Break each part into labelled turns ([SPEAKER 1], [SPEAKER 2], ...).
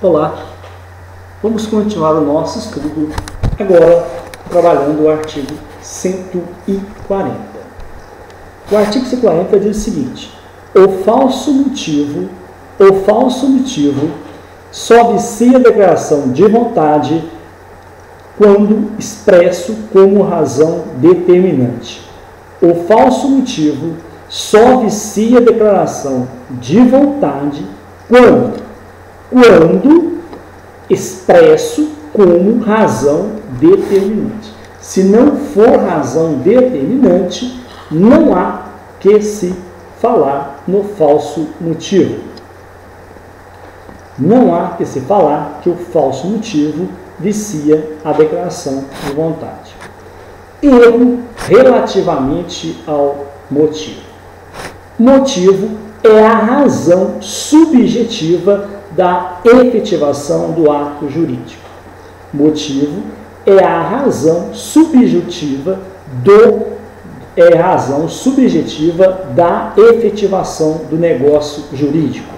[SPEAKER 1] Olá, vamos continuar o nosso estudo agora trabalhando o artigo 140. O artigo 140 diz o seguinte: o falso motivo só vicia a declaração de vontade quando expresso como razão determinante. O falso motivo só vicia a declaração de vontade quando expresso como razão determinante. Se não for razão determinante, não há que se falar no falso motivo. Não há que se falar que o falso motivo vicia a declaração de vontade. Erro relativamente ao motivo. Motivo é a razão subjetiva da efetivação do ato jurídico. Motivo é a razão subjetiva da efetivação do negócio jurídico.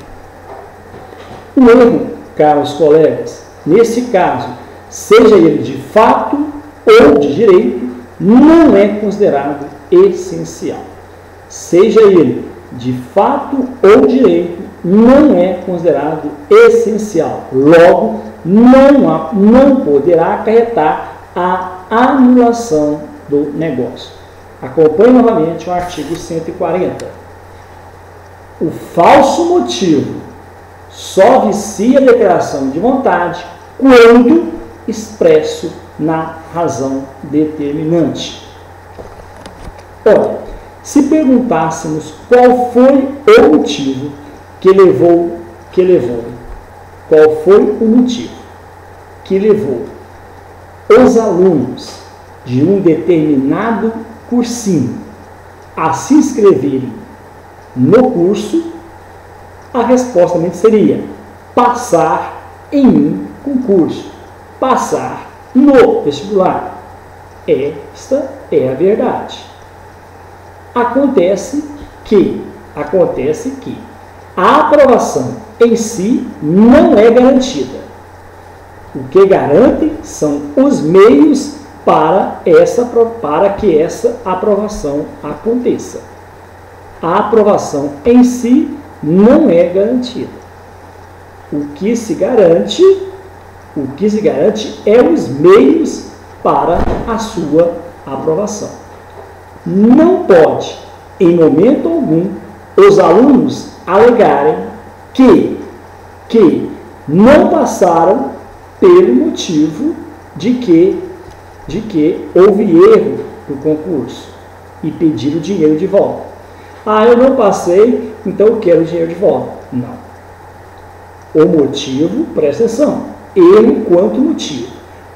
[SPEAKER 1] O erro, caros colegas, nesse caso, seja ele de fato ou de direito, não é considerado essencial. Seja ele de fato ou direito, não é considerado essencial. Logo, não poderá acarretar a anulação do negócio. Acompanhe novamente o artigo 140. O falso motivo só vicia a declaração de vontade quando expresso na razão determinante. Ora, se perguntássemos qual foi o motivo qual foi o motivo que levou os alunos de um determinado cursinho a se inscreverem no curso, a resposta seria passar em um concurso, passar no vestibular. Esta é a verdade. Acontece que a aprovação em si não é garantida. O que garante são os meios para que essa aprovação aconteça. A aprovação em si não é garantida. O que se garante é os meios para a sua aprovação. Não pode, em momento algum, os alunos alegarem que não passaram pelo motivo de que houve erro no concurso e pedir o dinheiro de volta. Eu não passei, então eu quero o dinheiro de volta. Não. O motivo, presta atenção, erro quanto motivo.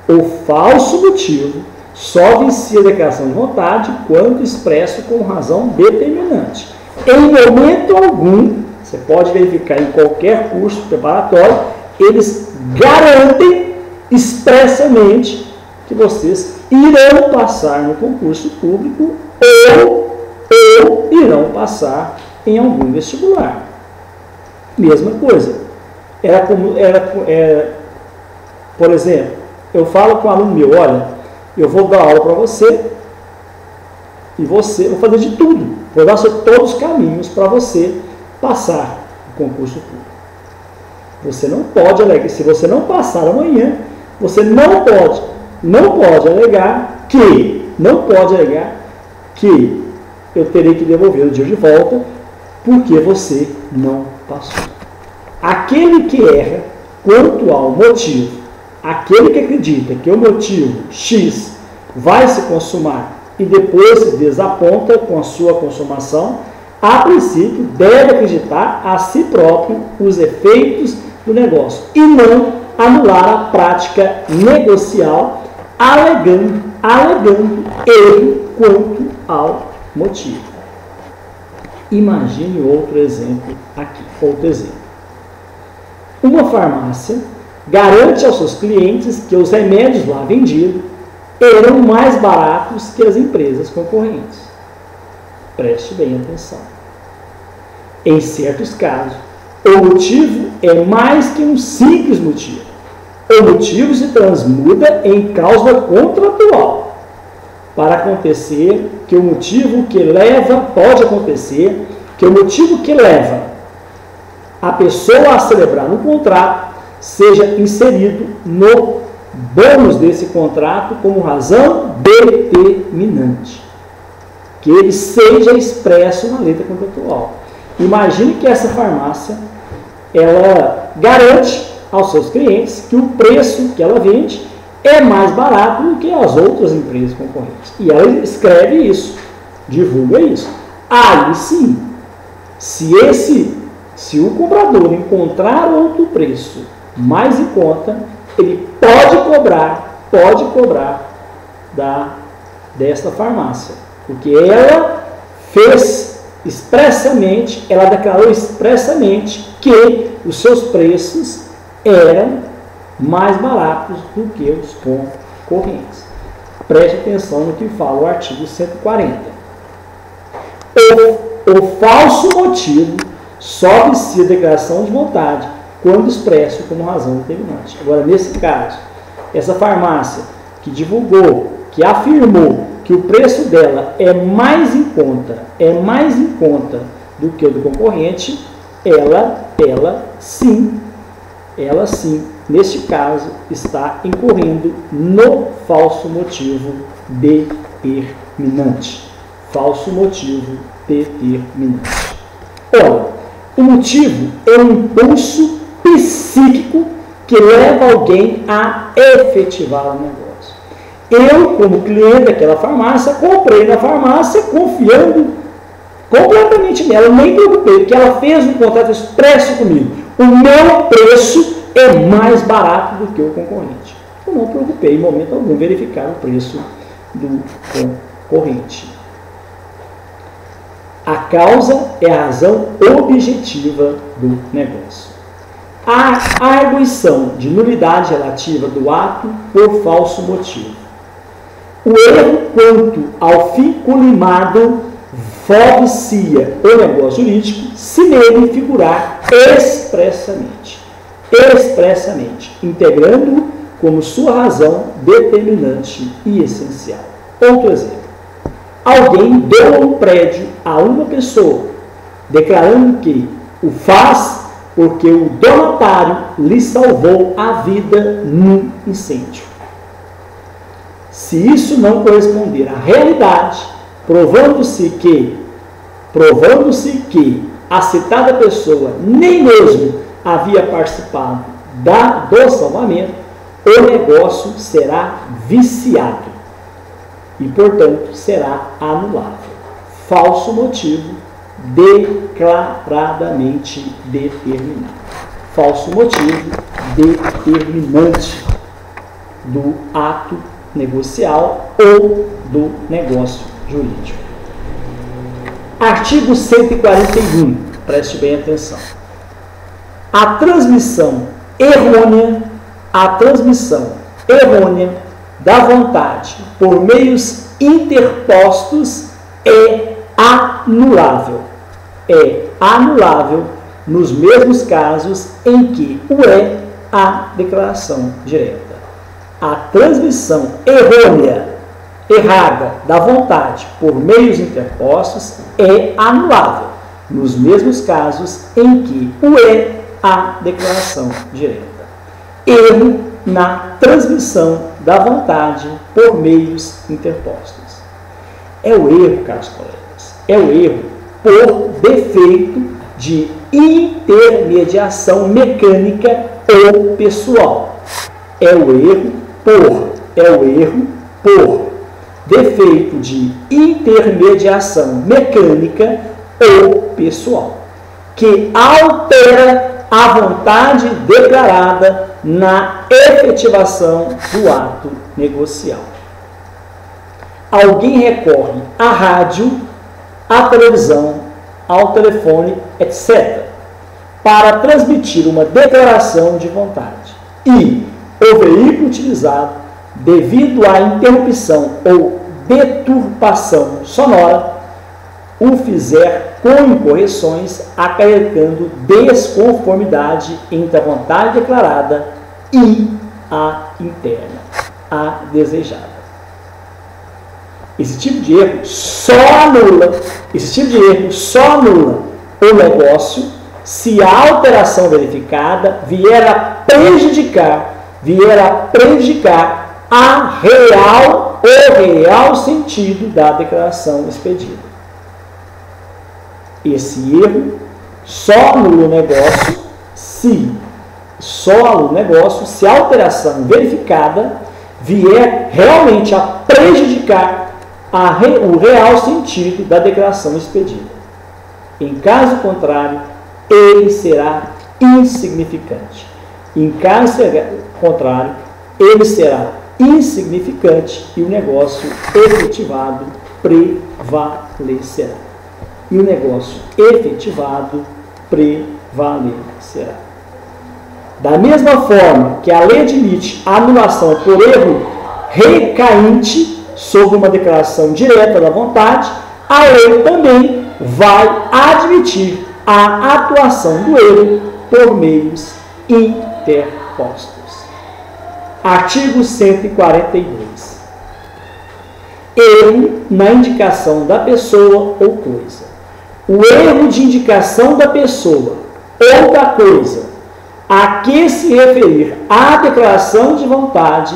[SPEAKER 1] O falso motivo só vicia a declaração de vontade quando expresso com razão determinante. Em momento algum, você pode verificar em qualquer curso preparatório, eles garantem expressamente que vocês irão passar no concurso público ou irão passar em algum vestibular. Mesma coisa. Por exemplo, eu falo com um aluno meu: olha, eu vou dar aula para você e vou fazer de tudo, vou dar todos os caminhos para você passar o concurso público. Você não pode alegar, se você não passar amanhã, você não pode alegar que eu terei que devolver o dinheiro de volta porque você não passou. Aquele que erra quanto ao motivo, aquele que acredita que o motivo X vai se consumar e depois se desaponta com a sua consumação, a princípio deve acreditar a si próprio os efeitos do negócio e não anular a prática negocial alegando erro quanto ao motivo. Imagine outro exemplo aqui. Uma farmácia garante aos seus clientes que os remédios lá vendidos eram mais baratos que as empresas concorrentes. Preste bem atenção. Em certos casos, O motivo é mais que um simples motivo. O motivo se transmuda em causa contratual. Para acontecer que o motivo que leva, pode acontecer que o motivo que leva a pessoa a celebrar um contrato seja inserido no bônus desse contrato como razão determinante. Que ele seja expresso na letra contratual. Imagine que essa farmácia, ela garante aos seus clientes que o preço que ela vende é mais barato do que as outras empresas concorrentes. E ela escreve isso, divulga isso. Aí sim, se o comprador encontrar outro preço mais em conta, ele pode cobrar desta farmácia. Porque ela fez expressamente, ela declarou expressamente que os seus preços eram mais baratos do que os concorrentes. Preste atenção no que fala o artigo 140. O falso motivo só vicia a declaração de vontade quando expresso como razão determinante. Agora, nesse caso, essa farmácia que divulgou, que afirmou que o preço dela é mais em conta do que o do concorrente, ela sim, neste caso, está incorrendo no falso motivo determinante. Falso motivo determinante. Ora, o motivo é um impulso psíquico que leva alguém a efetivar o negócio. Eu, como cliente daquela farmácia, comprei na farmácia confiando completamente nela. Eu nem me preocupei, porque ela fez um contrato expresso comigo. O meu preço é mais barato do que o concorrente. Eu não me preocupei em momento algum verificar o preço do concorrente. A causa é a razão objetiva do negócio. A arguição de nulidade relativa do ato por falso motivo. O erro quanto ao fim colimado vicia o negócio jurídico se nele figurar expressamente, integrando-o como sua razão determinante e essencial. Outro exemplo. Alguém deu um prédio a uma pessoa, declarando que o faz porque o donatário lhe salvou a vida num incêndio. Se isso não corresponder à realidade, provando-se que a citada pessoa nem mesmo havia participado do salvamento, o negócio será viciado e, portanto, será anulável. Falso motivo declaradamente determinado. Falso motivo determinante do ato negocial ou do negócio jurídico. Artigo 141, preste bem atenção. A transmissão errônea da vontade por meios interpostos é anulável. É anulável nos mesmos casos em que o é a declaração direta. A transmissão errada da vontade por meios interpostos é anulável nos mesmos casos em que o é a declaração direta. Erro na transmissão da vontade por meios interpostos. É o erro, caros colegas, é o erro por defeito de intermediação mecânica ou pessoal. É o erro por defeito de intermediação mecânica ou pessoal, que altera a vontade declarada na efetivação do ato negocial. Alguém recorre à rádio, à televisão, ao telefone, etc., para transmitir uma declaração de vontade e o veículo utilizado, devido à interrupção ou deturpação sonora, o fizer com incorreções, acarretando desconformidade entre a vontade declarada e a interna, a desejada. Esse tipo de erro só anula o negócio se a alteração verificada vier a prejudicar o real sentido da declaração expedida. Esse erro só anula o negócio se a alteração verificada vier realmente a prejudicar o real sentido da declaração expedida. Em caso contrário, ele será insignificante. Em caso contrário, ele será insignificante e o negócio efetivado prevalecerá. Da mesma forma que a lei admite a anulação por erro recainte sobre uma declaração direta da vontade, a lei também vai admitir a atuação do erro por meios interpostos. Artigo 142. Erro na indicação da pessoa ou coisa. O erro de indicação da pessoa ou da coisa a que se referir a declaração de vontade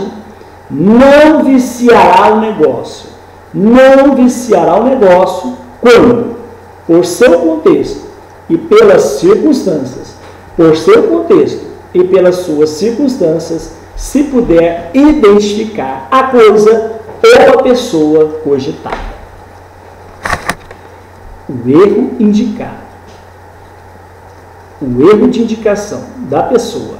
[SPEAKER 1] não viciará o negócio. Não viciará o negócio quando, por seu contexto e pelas circunstâncias, se puder identificar a coisa ou a pessoa cogitada. O erro indicado. O erro de indicação da pessoa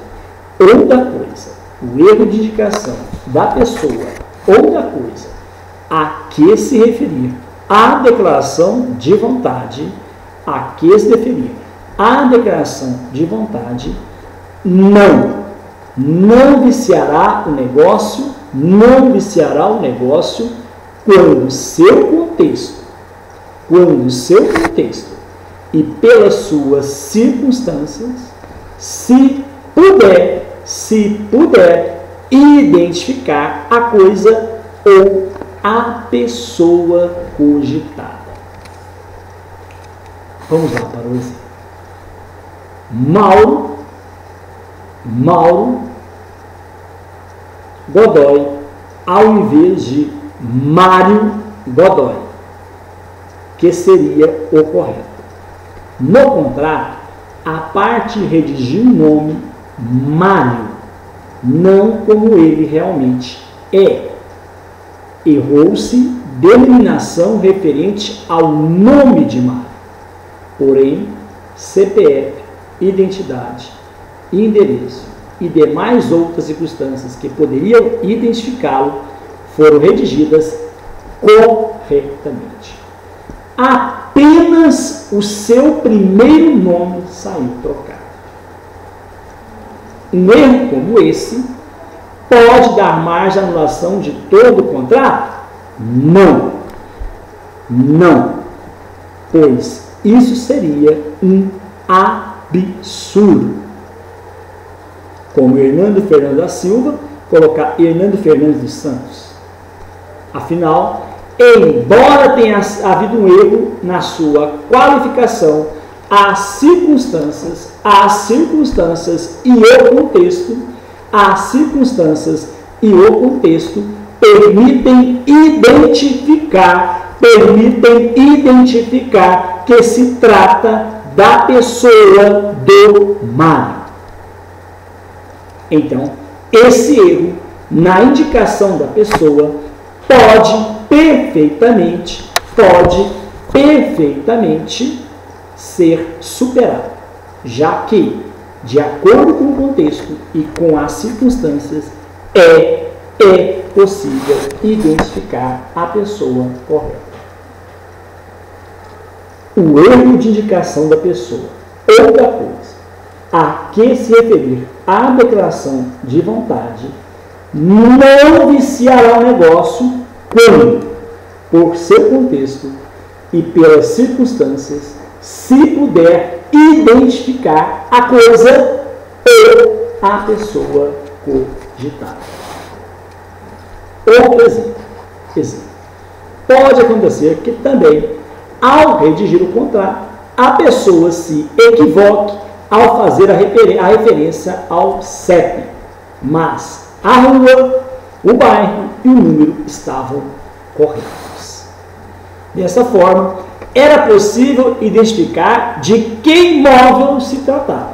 [SPEAKER 1] ou da coisa. O erro de indicação da pessoa ou da coisa a que se referir a declaração de vontade, não viciará o negócio quando seu contexto e pelas suas circunstâncias se puder identificar a coisa ou a pessoa cogitada. Vamos lá para o exemplo. Mauro Godoy, ao invés de Mário Godoy, que seria o correto. No contrato, a parte redigiu o nome Mário, não como ele realmente é. Errou-se denominação referente ao nome de Mário. Porém, CPF, identidade, endereço e demais outras circunstâncias que poderiam identificá-lo foram redigidas corretamente. Apenas o seu primeiro nome saiu trocado. Um erro como esse pode dar margem à anulação de todo o contrato? Não. Pois isso seria um absurdo. Como Hernando Fernandes da Silva, colocar Hernando Fernandes dos Santos. Afinal, embora tenha havido um erro na sua qualificação, as circunstâncias e o contexto permitem identificar que se trata da pessoa do Mário. Então, esse erro na indicação da pessoa pode perfeitamente ser superado, já que, de acordo com o contexto e com as circunstâncias, é possível identificar a pessoa correta. O erro de indicação da pessoa ou da coisa a que se referir a declaração de vontade não viciará o negócio quando, por seu contexto e pelas circunstâncias, se puder identificar a coisa ou a pessoa cogitada. Outro exemplo. Pode acontecer que também, ao redigir o contrato, a pessoa se equivoque ao fazer a referência ao CEP, mas a rua, o bairro e o número estavam corretos. Dessa forma, era possível identificar de que imóvel se tratava.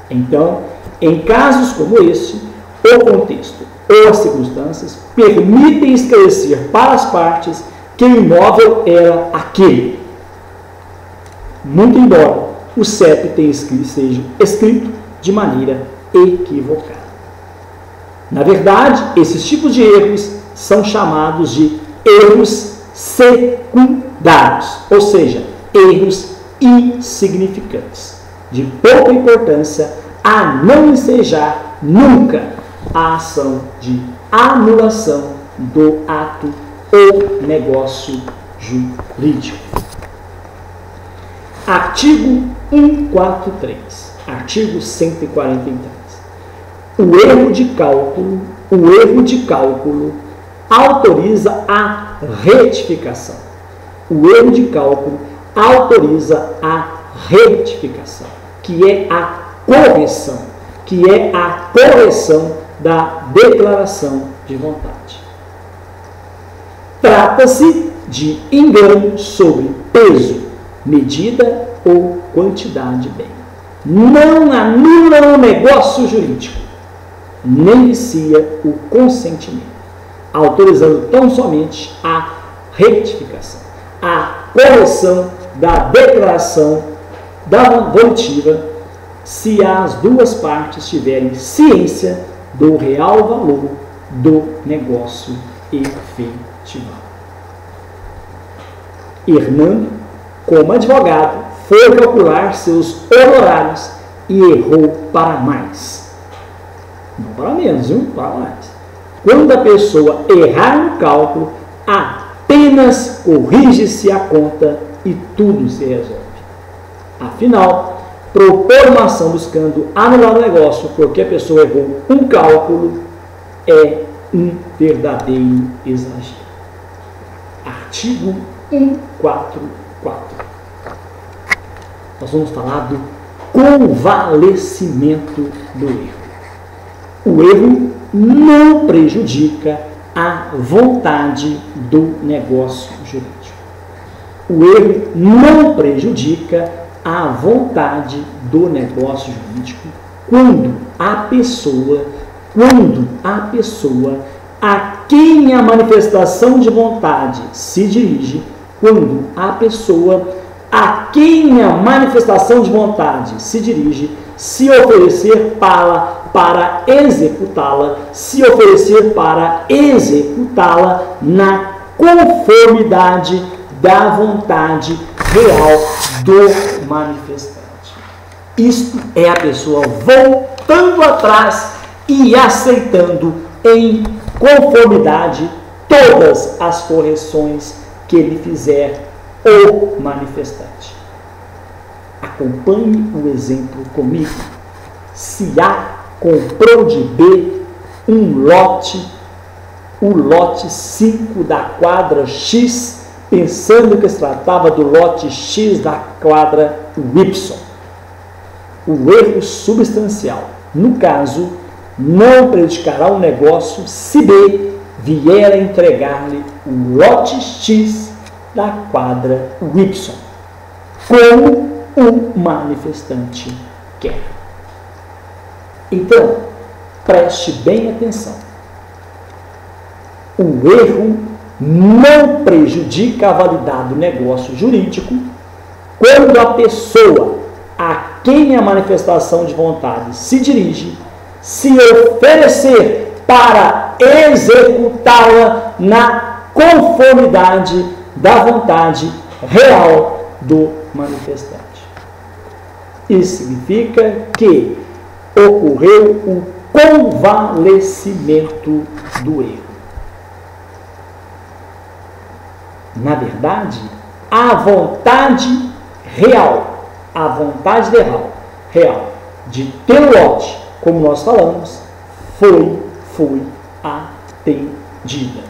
[SPEAKER 1] Então, em casos como esse, o contexto ou as circunstâncias permitem esclarecer para as partes que o imóvel era aquele. Muito embora o CEP seja escrito de maneira equivocada. Na verdade, esses tipos de erros são chamados de erros secundários, ou seja, erros insignificantes, de pouca importância, a não ensejar nunca a ação de anulação do ato ou negócio jurídico. Artigo 143, artigo 143. O erro de cálculo autoriza a retificação. O erro de cálculo autoriza a retificação, que é a correção da declaração de vontade. Trata-se de engano sobre peso, medida ou quantidade de bem. Não anula o negócio jurídico, nem vicia o consentimento, autorizando tão somente a retificação, a correção da declaração da votiva, se as duas partes tiverem ciência do real valor do negócio efetivado. Hernando, como advogado, foi calcular seus honorários e errou para mais. Não para menos, viu? Para mais. Quando a pessoa errar no cálculo, apenas corrige-se a conta e tudo se resolve. Afinal, propor uma ação buscando anular o negócio porque a pessoa errou um cálculo é um verdadeiro exagero. Artigo 144. Nós vamos falar do convalescimento do erro. O erro não prejudica a vontade do negócio jurídico. O erro não prejudica a vontade do negócio jurídico quando a pessoa a quem a manifestação de vontade se dirige, quando a pessoa a quem a manifestação de vontade se dirige, se oferecer para executá-la na conformidade da vontade real do manifestante. Isto é a pessoa voltando atrás e aceitando em conformidade todas as correções que ele fizer o manifestante. Acompanhe o exemplo comigo. Se A comprou de B um lote, o lote 5 da quadra X, pensando que se tratava do lote X da quadra Y. O erro substancial, no caso, não prejudicará o negócio se B vier a entregar-lhe o lote X da quadra Y, como o manifestante quer. Então, preste bem atenção. O erro não prejudica a validade do negócio jurídico quando a pessoa a quem a manifestação de vontade se dirige se oferecer para executá-la na conformidade da vontade real do manifestante. Isso significa que ocorreu o convalescimento do erro. Na verdade, a vontade real a vontade real de ter o lote, como nós falamos, foi atendida.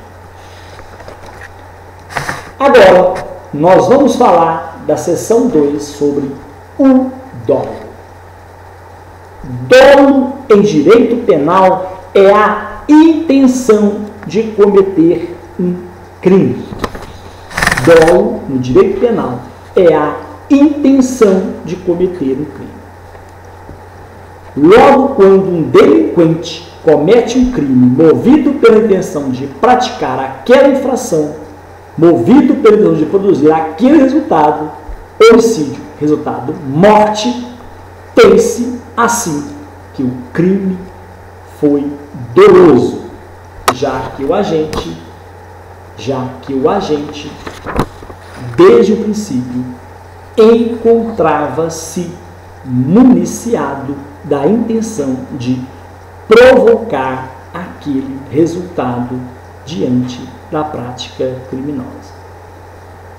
[SPEAKER 1] Agora, nós vamos falar da seção 2 sobre o dolo. Dolo em direito penal é a intenção de cometer um crime. Dolo no direito penal é a intenção de cometer um crime. Logo, quando um delinquente comete um crime movido pela intenção de praticar aquela infração, movido pela intenção de produzir aquele resultado, homicídio, resultado morte, tem-se assim que o crime foi doloso, já que o agente, desde o princípio, encontrava-se municiado da intenção de provocar aquele resultado diante da prática criminosa.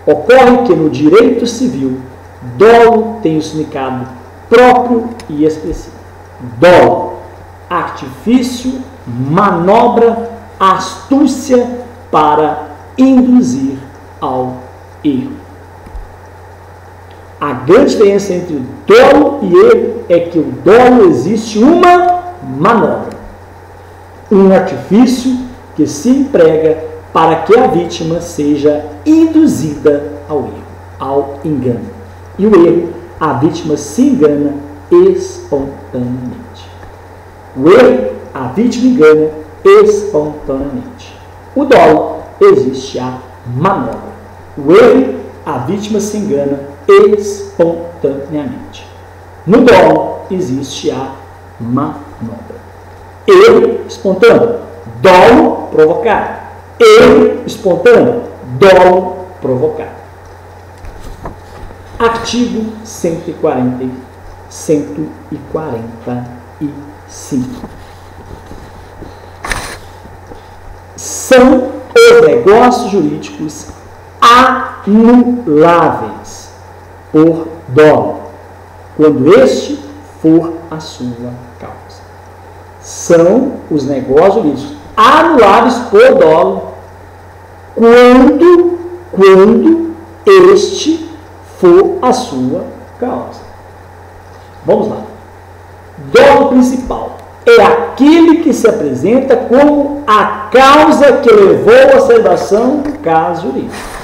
[SPEAKER 1] Ocorre que no direito civil, dolo tem o significado próprio e expressivo. Dolo, artifício, manobra, astúcia para induzir ao erro. A grande diferença entre dolo e erro é que o dolo existe uma manobra, um artifício que se emprega para que a vítima seja induzida ao erro, ao engano. E o erro, a vítima se engana espontaneamente. O erro, a vítima engana espontaneamente. O dolo, existe a manobra. O erro, a vítima se engana espontaneamente. No dolo, existe a manobra. Erro espontâneo, dolo provocado. Erro espontâneo, dolo provocado. Artigo 145. São os negócios jurídicos anuláveis por dolo, quando este for a sua causa. São os negócios jurídicos anuláveis por dolo quando este for a sua causa. Vamos lá. Dolo principal é aquele que se apresenta como a causa que levou à celebração do caso jurídico.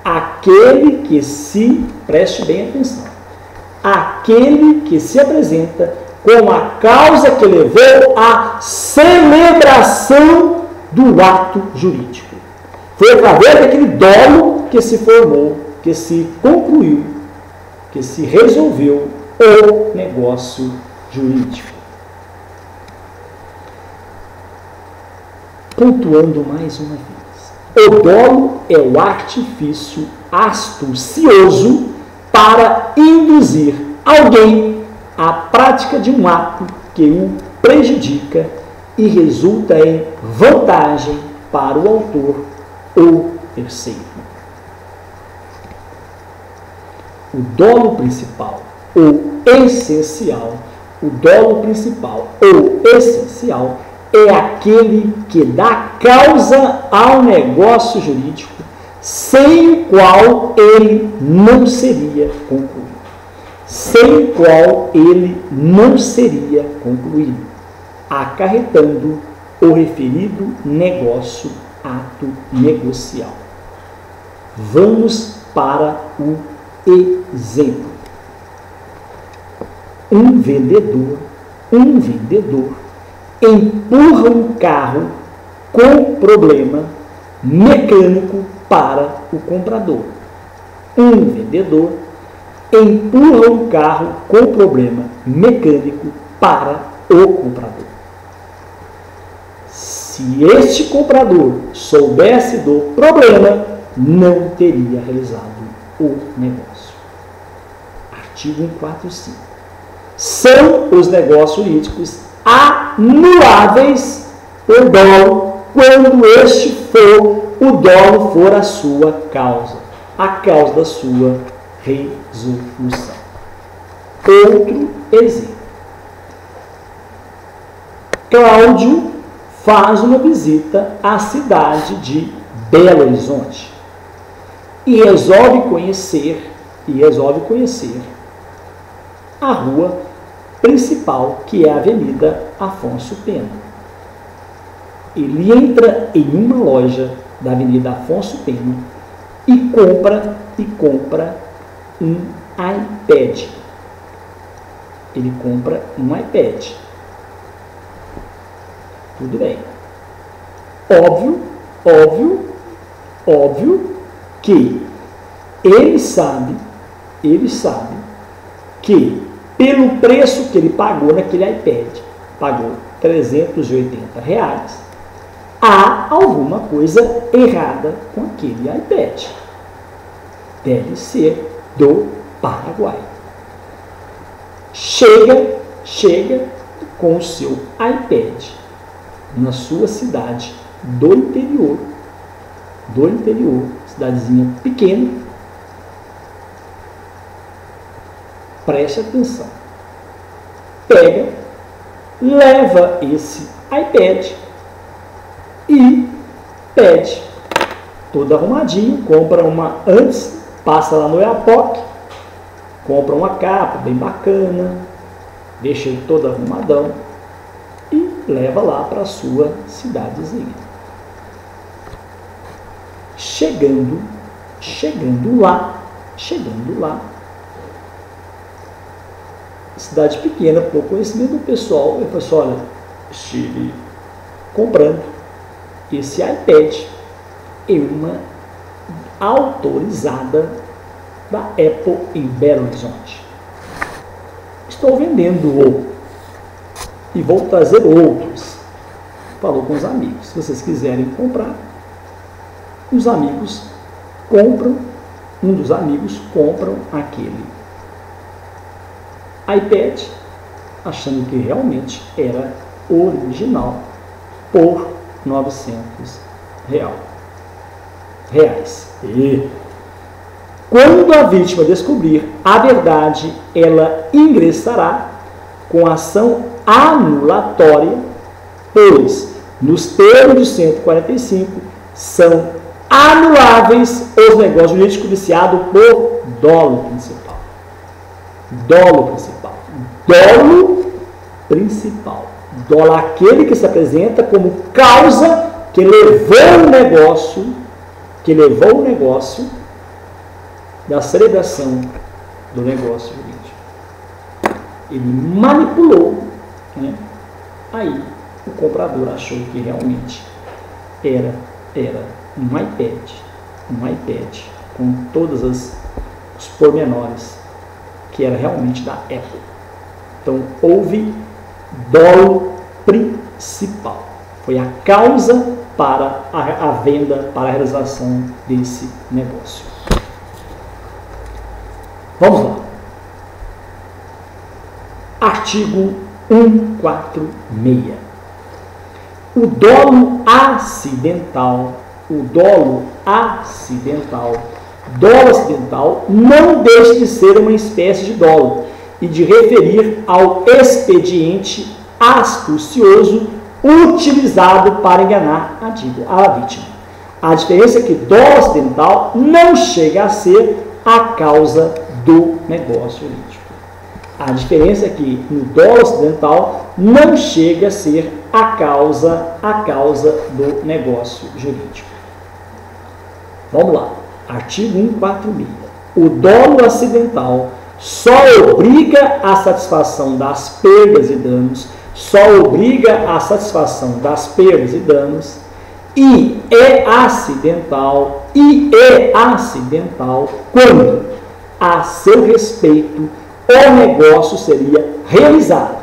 [SPEAKER 1] Aquele que se, preste bem atenção, aquele que se apresenta como a causa que levou à celebração do ato jurídico. Foi através daquele dolo que se formou, que se concluiu, que se resolveu o negócio jurídico. Pontuando mais uma vez. O dolo é o artifício astucioso para induzir alguém à prática de um ato que o prejudica e resulta em vantagem para o autor ou terceiro. O dolo principal ou essencial, é aquele que dá causa ao negócio jurídico, sem o qual ele não seria concluído. Acarretando o referido negócio, ato negocial. Vamos para o exemplo. Um vendedor empurra um carro com problema mecânico para o comprador. Um vendedor empurra um carro com problema mecânico para o comprador. Se este comprador soubesse do problema, não teria realizado o negócio. Artigo 145. São os negócios jurídicos anuláveis por dolo quando o dolo for a sua causa, a causa da sua resolução. Outro exemplo. Cláudio faz uma visita à cidade de Belo Horizonte e resolve conhecer a rua principal, que é a Avenida Afonso Pena. Ele entra em uma loja da Avenida Afonso Pena e compra um iPad. Ele compra um iPad. Tudo bem. Óbvio que ele sabe que pelo preço que ele pagou naquele iPad, pagou R$380, há alguma coisa errada com aquele iPad. Deve ser do Paraguai. Chega com o seu iPad na sua cidade do interior, cidadezinha pequena. Preste atenção. Leva esse iPad e pede, todo arrumadinho, compra uma antes, passa lá no Iapoc, compra uma capa bem bacana, deixa ele todo arrumadão e leva lá para a sua cidadezinha. Chegando lá, cidade pequena, por conhecimento do pessoal, ele falou assim: olha, estive comprando esse iPad em uma autorizada da Apple em Belo Horizonte. Estou vendendo e vou trazer outros. Falou com os amigos: se vocês quiserem comprar, os amigos compram, um dos amigos compram aquele iPad, achando que realmente era original, por R$900. E quando a vítima descobrir a verdade, ela ingressará com ação anulatória, pois nos termos do 145 são anuláveis os negócios jurídicos viciados por dolo principal. Dolo Dolo aquele que se apresenta como causa que levou o negócio da celebração do negócio jurídico. Ele manipulou, né? Aí o comprador achou que realmente era um iPad com todos os pormenores, que era realmente da Apple. Então houve dolo principal. Foi a causa para a venda, para a realização desse negócio. Vamos lá. Artigo 146. O dolo acidental não deixa de ser uma espécie de dolo e de referir ao expediente astucioso utilizado para enganar a vítima. A diferença é que dolo acidental não chega a ser a causa do negócio jurídico. A diferença é que no dolo acidental não chega a ser a causa do negócio jurídico. Vamos lá. Artigo 146. O dolo acidental só obriga a satisfação das perdas e danos, e é acidental quando, a seu respeito, o negócio seria realizado,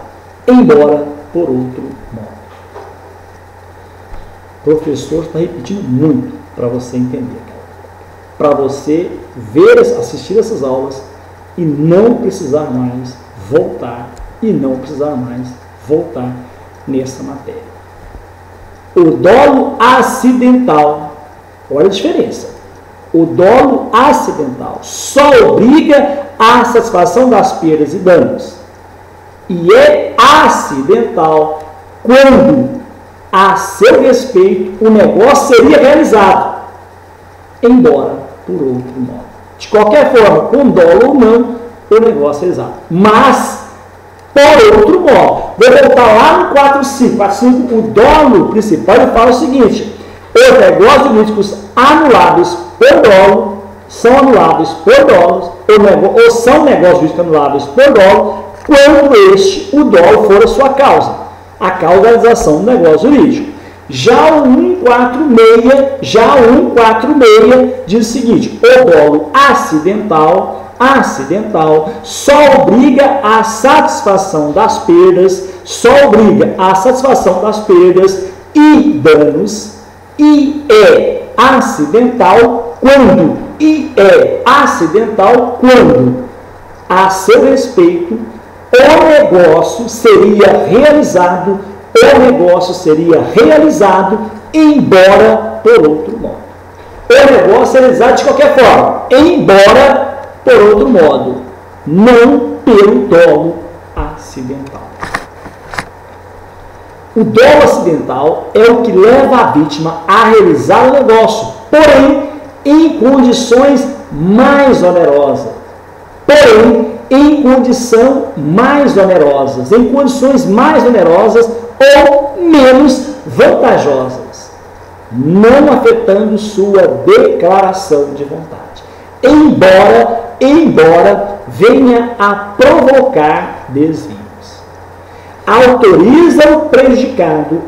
[SPEAKER 1] embora por outro modo. O professor está repetindo muito para você entender, para você assistir essas aulas e não precisar mais voltar nessa matéria. O dolo acidental, olha a diferença. O dolo acidental só obriga à satisfação das perdas e danos. E é acidental quando, a seu respeito, o negócio seria realizado, embora por outro modo. De qualquer forma, com dolo ou não, o negócio é realizado. Mas, por outro modo, vou voltar lá no 4.5. 4.5, o dolo principal, ele fala o seguinte: os negócios jurídicos anulados por dolo são anulados por dolo, ou são negócios jurídicos anulados por dolo, quando o dolo for a sua causa, a causa da realização do negócio jurídico. Já o 146 diz o seguinte: o dolo acidental só obriga à satisfação das perdas, e danos, e é acidental quando, a seu respeito, o negócio seria realizado, embora por outro modo. O negócio é realizado de qualquer forma, embora por outro modo, não pelo dolo acidental. O dolo acidental é o que leva a vítima a realizar o negócio, porém em condições mais onerosas. Em condições mais onerosas ou menos vantajosas, não afetando sua declaração de vontade, embora venha a provocar desvios. Autoriza o prejudicado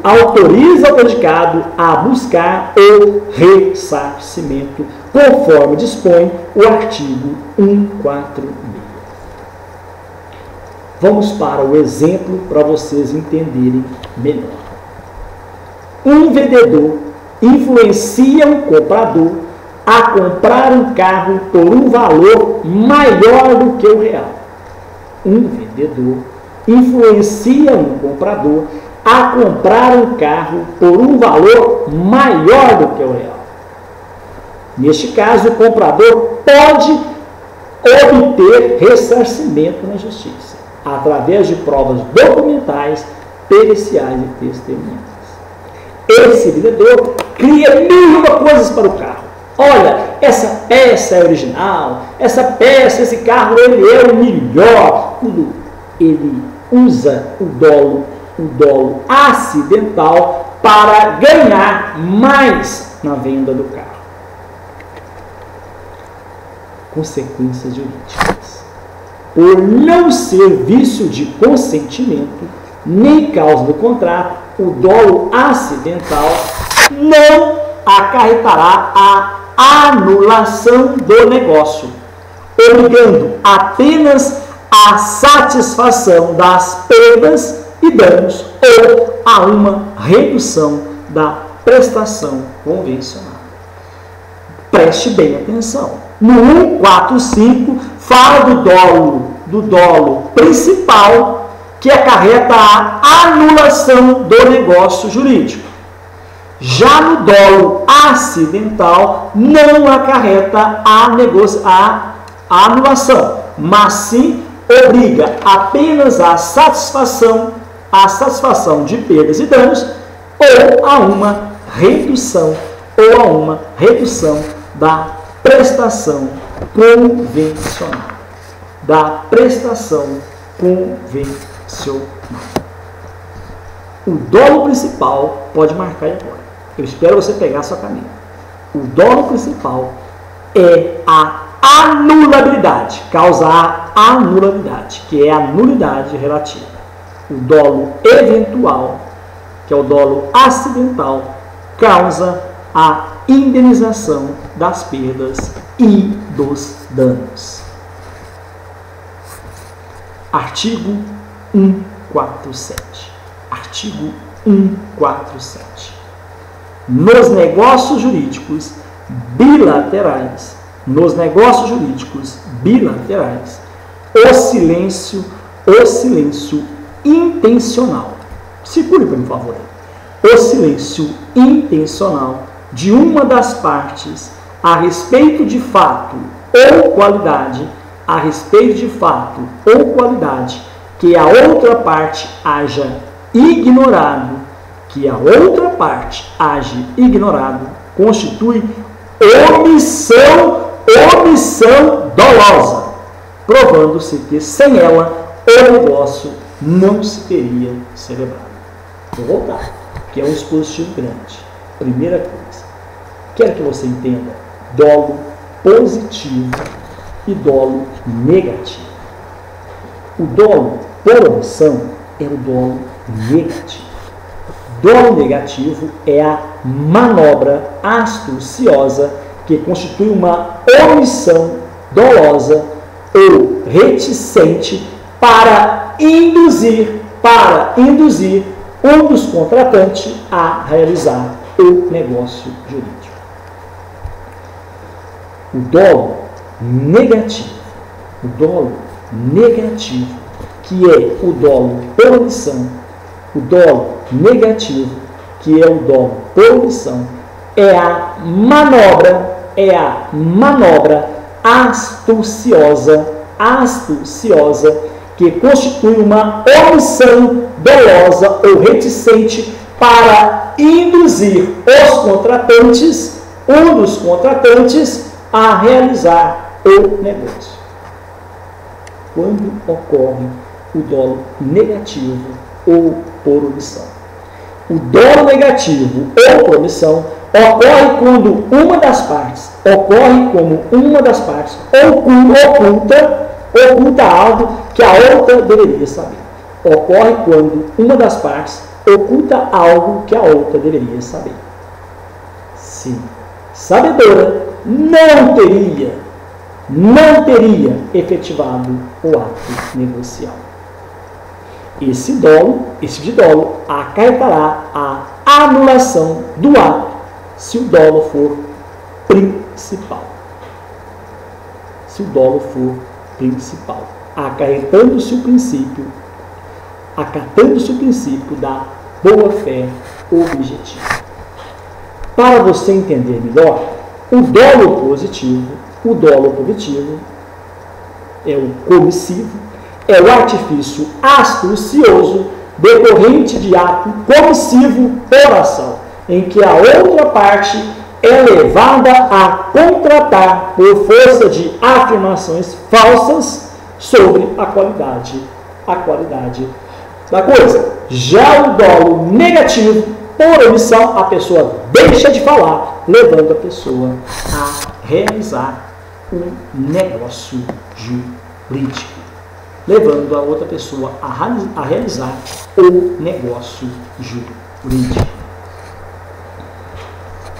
[SPEAKER 1] a buscar o ressarcimento, conforme dispõe o artigo 146. Vamos para o exemplo para vocês entenderem melhor. Um vendedor influencia um comprador a comprar um carro por um valor maior do que o real. Um vendedor influencia um comprador a comprar um carro por um valor maior do que o real. Neste caso, o comprador pode obter ressarcimento na justiça, através de provas documentais, periciais e testemunhas. Esse vendedor cria 1000 coisas para o carro. Olha, essa peça é original, esse carro ele é o melhor. Ele usa o dolo acidental para ganhar mais na venda do carro. Consequências jurídicas. Por não ser vício de consentimento, nem causa do contrato, o dolo acidental não acarretará a anulação do negócio, obrigando apenas a satisfação das perdas e danos ou a uma redução da prestação convencional. Preste bem atenção. No 145 fala do dolo principal, que acarreta a anulação do negócio jurídico. Já no dolo acidental não acarreta a anulação, mas sim obriga apenas a satisfação de perdas e danos ou a uma redução da prestação convencional. O dolo principal pode marcar aí agora. Eu espero você pegar a sua caneta. O dolo principal é a anulabilidade, causa a anulabilidade, que é a nulidade relativa. O dolo eventual, que é o dolo acidental, causa a indenização das perdas e dos danos. Artigo 147. Artigo 147. Nos negócios jurídicos bilaterais, o silêncio intencional. Segure, por favor. O silêncio intencional de uma das partes a respeito de fato ou qualidade, a respeito de fato ou qualidade, que a outra parte haja ignorado, que a outra parte haja ignorado, constitui omissão dolosa, provando-se que sem ela o negócio não se teria celebrado. Vou voltar, que é um dispositivo grande. Primeira coisa, quero que você entenda dolo positivo e dolo negativo. O dolo por omissão é o dolo negativo. Dolo negativo é a manobra astuciosa que constitui uma omissão dolosa ou reticente para induzir um dos contratantes a realizar o negócio jurídico. O dolo negativo, que é o dolo por omissão, o dolo negativo, que é o dolo por omissão, é a manobra astuciosa que constitui uma omissão dolosa ou reticente para induzir um dos contratantes a realizar o negócio. Quando ocorre o dolo negativo ou por omissão? O dolo negativo ou por omissão ocorre quando uma das partes oculta algo que a outra deveria saber. Ocorre quando uma das partes oculta algo que a outra deveria saber. Se sabedora, não teria efetivado o ato negocial. Esse tipo de dolo acarretará a anulação do ato se o dolo for principal. Acatando-se o princípio da boa-fé objetiva. Para você entender melhor, o dolo positivo é o comissivo, é o artifício astucioso decorrente de ato comissivo por ação, em que a outra parte é levada a contratar por força de afirmações falsas sobre a qualidade da coisa. Já o dolo negativo, por omissão, a pessoa deixa de falar, levando a pessoa a realizar um negócio jurídico, levando a outra pessoa a realizar o negócio jurídico.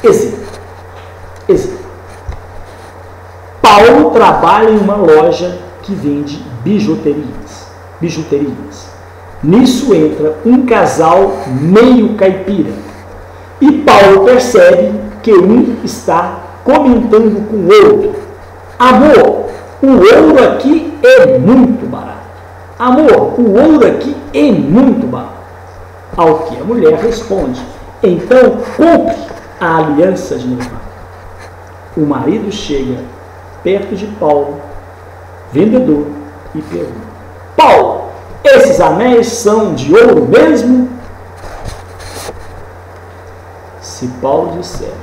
[SPEAKER 1] Exemplo. Paulo trabalha em uma loja que vende bijuterias. Nisso entra um casal meio caipira e Paulo percebe que um está comentando com o outro: amor, o ouro aqui é muito barato. Ao que a mulher responde: então compre a aliança de noivado. O marido chega perto de Paulo, vendedor, e pergunta: Paulo, esses anéis são de ouro mesmo? Se Paulo disser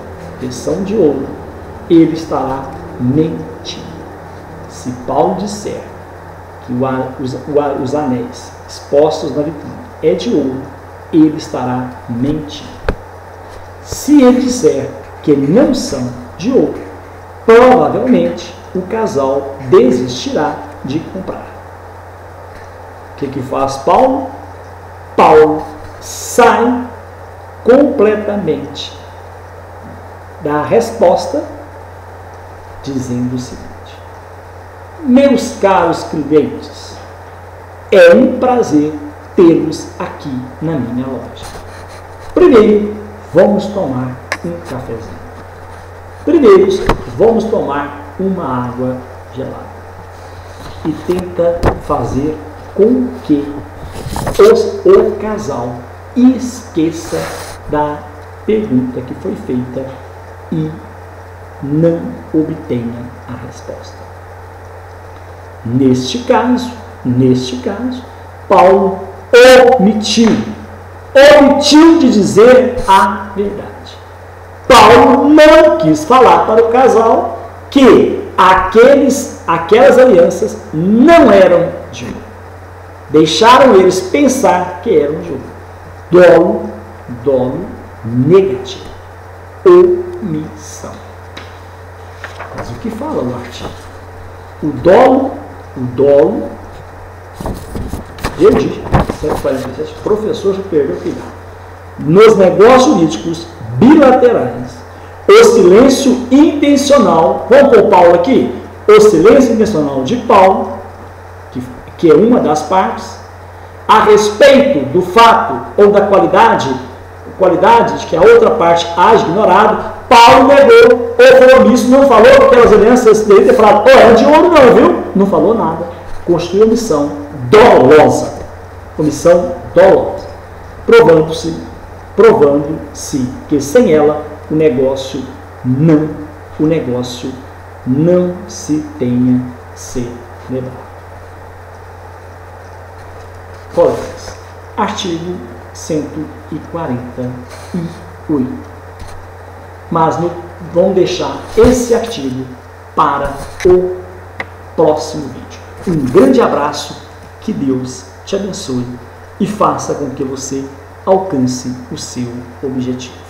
[SPEAKER 1] que são de ouro, ele estará mentindo. Se Paulo disser que os anéis expostos na vitrine é de ouro, ele estará mentindo. Se ele disser que não são de ouro, provavelmente o casal desistirá de comprar. O que faz Paulo? Paulo sai completamente da resposta, dizendo o seguinte: meus caros clientes, é um prazer tê-los aqui na minha loja. Primeiro, vamos tomar um cafezinho. Primeiro, vamos tomar uma água gelada. E tenta fazer com que o casal esqueça da pergunta que foi feita e não obtenha a resposta. Neste caso, Paulo omitiu de dizer a verdade. Paulo não quis falar para o casal que aquelas alianças não eram de ouro. Deixaram eles pensar que eram de ouro. Dolo negativo. Omissão. Mas o que fala o artigo? O dolo, perdi, 147, professor já perdeu o final. Nos negócios jurídicos bilaterais, o silêncio intencional, vamos pôr Paulo aqui, o silêncio intencional de Paulo, que é uma das partes, a respeito do fato ou da qualidade de que a outra parte haja ignorado, Paulo negou, ou foi omisso, não falou aquelas alianças dele ter falado, era de ouro não, viu? Não falou nada. Constitui omissão dolosa. Provando-se que sem ela o negócio não se tenha celebrado. Colegas, artigo 148. Mas vamos deixar esse artigo para o próximo vídeo. Um grande abraço, que Deus te abençoe e faça com que você alcance o seu objetivo.